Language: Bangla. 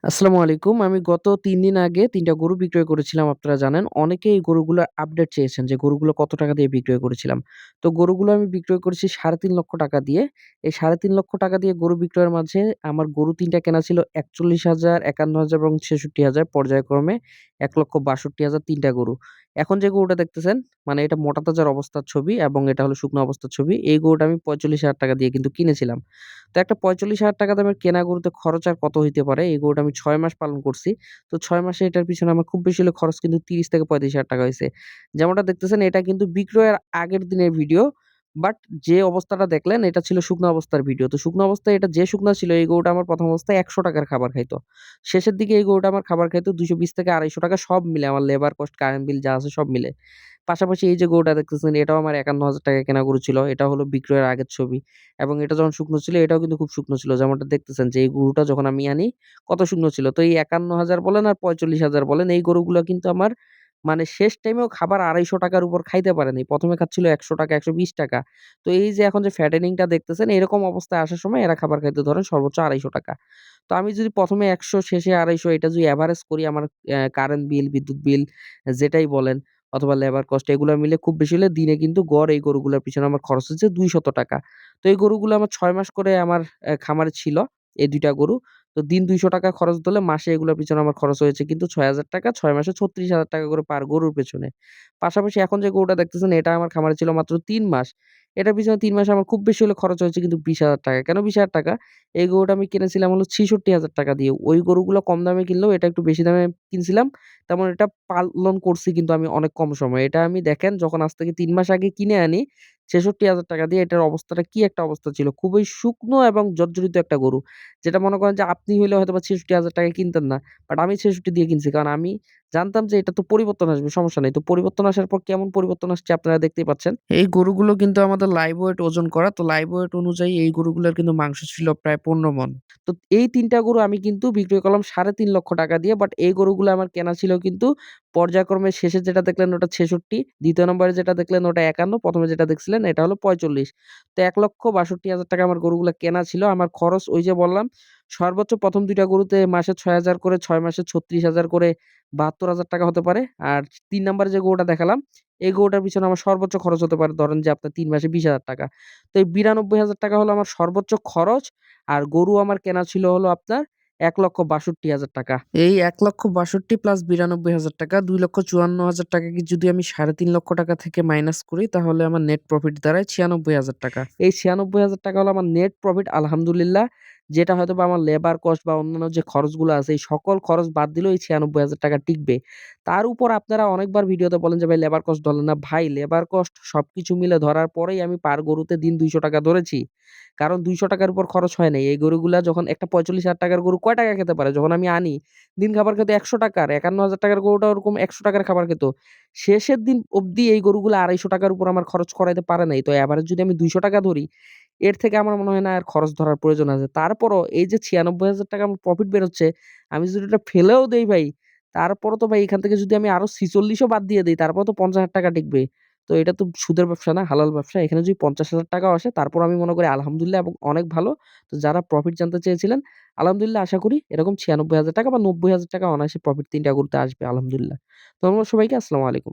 আসসালামু আলাইকুম। আমি গত ৩ দিন আগে ৩ টা গরু বিক্রয় করেছিলাম আপনারা জানেন। অনেকেই এই গরুগুলার আপডেট চেয়েছেন যে গরুগুলো কত টাকা দিয়ে বিক্রয় করেছিলাম। তো গরুগুলো আমি বিক্রয় করেছি ৳৩.৫ লক্ষ দিয়ে। এই ৳৩.৫ লক্ষ দিয়ে গরু বিক্রয়ের মাঝে আমার গরু ৩ টা কেনা ছিল ৪১,০০০, ৫১,০০০ এবং ৬৬,০০০ পর্যায়ক্রমে ৳১,৬২,০০০ ৩ টা গরু। এখন যে গরুটা দেখতেছেন মানে এটা মোটা তাজার অবস্থার ছবি এবং এটা হলো শুকনো অবস্থার ছবি। এই গরুটা আমি ৳৪৫,০০০ দিয়ে কিন্তু কিনেছিলাম। তো একটা ৳৪৫,০০০ দামের কেনা গরুতে খরচ আর কত হইতে পারে? এই গরুটা আমি ৬ মাস পালন করছি। তো ৬ মাসে এটার পিছনে আমার খুব বেশি হলে খরচ কিন্তু ৳৩০,০০০-৳৩৫,০০০ হইছে। যেমনটা দেখতেছেন এটা কিন্তু বিক্রয়ের আগের দিনের ভিডিও। বাট যে অবস্থাটা দেখলেন এটা ছিল শুকনো অবস্থার ভিডিও। তো শুকনো অবস্থায় এটা যে শুকনা ছিল এই গরুটা আমার ১ম অবস্থায় ৳১০০ র খাবার খাইতো। শেষের দিকে এই গরুটা আমার খাবার খাইতো ৳২২০-৳২৫০ সব মিলে আমার লেবার কস্ট, কারেন্ট বিল যা আছে সব মিলে। পাশাপাশি এই যে গরুটা দেখতেছেন এটাও আমার ৳৫১,০০০ কেনা গরু ছিল। এটা হলো বিক্রয়ের আগের ছবি। এবং এটা যখন শুকনো ছিল এটাও কিন্তু খুব শুকনো ছিল। যেমনটা দেখতেছেন যে এই গরুটা যখন আমি আনি কত শুকনো ছিল। তো এই ৫১,০০০ বলেন আর ৪৫,০০০ বলেন এই গরুগুলা কিন্তু আমার মানে শেষ টাইমেও খাবার ৳২৫০ র উপর খাইতে পারে নাই। ১ম এ খাচ্ছিল ৳১০০, ৳১২০। তো এই যে এখন যে ফ্যাটেনিং টা দেখতেছেন এরকম অবস্থায় আসার সময় এরা খাবার খাইতো ধরেন সর্বোচ্চ ৳২৫০। তো আমি যদি ১ম এ ১০০ শেষে ২৫০ এটা যদি এভারেজ করি আমার কারেন্ট বিল, বিদ্যুৎ বিল যেটাই বলেন অথবা লেবার কস্ট এগুলা মিলে খুব বেশি হলে দিনে কিন্তু গড় এই গরুগুলার পিছনে আমার খরচ হচ্ছে ৳২০০। তো এই গরুগুলো আমার ৬ মাস করে আমার খামারে ছিল, এই ২ টা গরু। তো দিন ৳২০০ খরচ ধরলে মাসে এগুলোর পিছনে আমার খরচ হয়েছে কিন্তু ৳৬,০০০ ৬ মাসে ৳৩৬,০০০ করে পার গরুর পেছনে। পাশাপাশি এখন যে গরুটা দেখতেছেন এটা আমার খামারে ছিল মাত্র ৩ মাস। এটার পিছনে ৩ মাসে আমার খুব বেশি হলে খরচ হয়েছে কিন্তু ৳২০,০০০। কেন ৳২০,০০০? এই গরুটা আমি কিনেছিলাম হলো ৳৬৬,০০০ দিয়ে। ওই গরুগুলো কম দামে কিনলেও এটা একটু বেশি দামে কিনছিলাম। তেমন এটা পালন করছি কিন্তু আমি অনেক কম সময়ে। এটা আমি দেখেন যখন আজ থেকে ৩ মাস আগে কিনে আনি ৳৬৬,০০০ দিয়ে এটার অবস্থাটা কি একটা অবস্থা ছিল। খুবই শুকনো এবং জর্জরিত একটা গরু। যেটা মনে করেন যে আপনি হইলে হয়তোবা ৳৬৬,০০০ কিনতেন না। বাট আমি ৬৬ দিয়ে কিনছি। কারণ আমি জানতাম যে এটা তো পরিবর্তন আসবে, সমস্যা নাই। তো পরিবর্তন আসার পর কেমন পরিবর্তন আসছে আপনারা দেখতেই পাচ্ছেন। এই গরুগুলো কিন্তু আমাদের লাইভ ওয়েট ওজন করা। তো লাইভ ওয়েট অনুযায়ী এই গরুগুলার কিন্তু মাংস ছিল প্রায় ১৫ মণ। তো এই ৩ টা গরু আমি কিন্তু বিক্রয় করলাম ৳৩.৫ লক্ষ দিয়ে। বাট এই গরুগুলো আমার কেনা ছিল কিন্তু পর্যায়ক্রমে শেষে যেটা দেখলেন ওটা ৬৬, ২য় নম্বরে যেটা দেখলেন ওটা ৫১, ১ম এ যেটা দেখছিলেন এটা হলো ৪৫। তো ৳১,৬২,০০০ আমার গরুগুলা কেনা ছিল। আমার খরচ ওই যে বললাম সর্বোচ্চ ১ম ২ টা গরুতে মাসে ৬,০০০ করে, ৬ মাসে ৩৬,০০০ করে ৳৭২,০০০ হতে পারে। আর ৩ নাম্বারে যে গরুটা দেখালাম, এই গরুটার পিছনে আমার সর্বোচ্চ খরচ হতে পারে ধরেন যে আপনার ৩ মাসে ৳২০,০০০। তো এই ৳৯২,০০০ হলো আমার সর্বোচ্চ খরচ। আর গরু আমার কেনা ছিল হলো আপনার ৳১,৬২,০০০। এই ৳১,৬২,০০০ প্লাস ৳৯২,০০০ ৳২,৫৪,০০০ কে যদি আমি ৳৩.৫ লক্ষ থেকে মাইনাস করি তাহলে আমার নেট প্রফিট দাঁড়ায় ৳৯৬,০০০। এই ৳৯৬,০০০ হলো আমার নেট প্রফিট আলহামদুলিল্লাহ। যেটা হয়তোবা আমার লেবার কস্ট বা অন্যান্য যে খরচগুলো আছে এই সকল খরচ বাদ দিলেও এই ৳৯৬,০০০ টিকবে। তার উপর আপনারা অনেকবার ভিডিওতে বলেন যে, "ভাই লেবার কস্ট ধরলেন না।" ভাই লেবার কস্ট সবকিছু মিলে ধরার পরেই আমি পার গরুতে দিন ৳২০০ ধরেছি। কারণ ৳২০০ র উপর খরচ হয় নাই। এই গরুগুলা যখন একটা ৳৪৫,০০০ র গরু কয় টাকা খেতে পারে? যখন আমি আনি, দিন খাবার খেত ৳১০০ র ৳৫১,০০০ র গরুটাও ওরকম ৳১০০ র খাবার খেত। শেষের দিন অবধি এই গরুগুলা ৳২৫০ র উপর আমার খরচ করাইতে পারে নাই। তো এভারেজ যদি আমি ৳২০০ ধরি, এর থেকে আমার মনে হয় না আর খরচ ধরার প্রয়োজন আছে। তারপরও এই যে ৳৯৬,০০০ আমার প্রফিট বেরোচ্ছে, আমি যদি ওটা ফেলেও দেই ভাই, তারপরও তো ভাই এখান থেকে যদি আমি আরো ৪৬ ও বাদ দিয়ে দেই, তারপরেও তো ৳৫০,০০০ টিকবে। তো এটা তো সুদের ব্যবসা না, হালাল ব্যবসা। এখানে যদি ৳৫০,০০০ ও আসে তারপরও আমি মনে করি আলহামদুলিল্লাহ এবং অনেক ভালো। তো যারা প্রফিট জানতে চেয়েছিলেন, আলহামদুলিল্লাহ আশা করি এরকম ৳৯৬,০০০ বা ৳৯০,০০০ অনায়াসে প্রফিট ৩ টা গরুতে আসবে আলহামদুলিল্লাহ। ধন্যবাদ সবাইকে। আসসালামু আলাইকুম।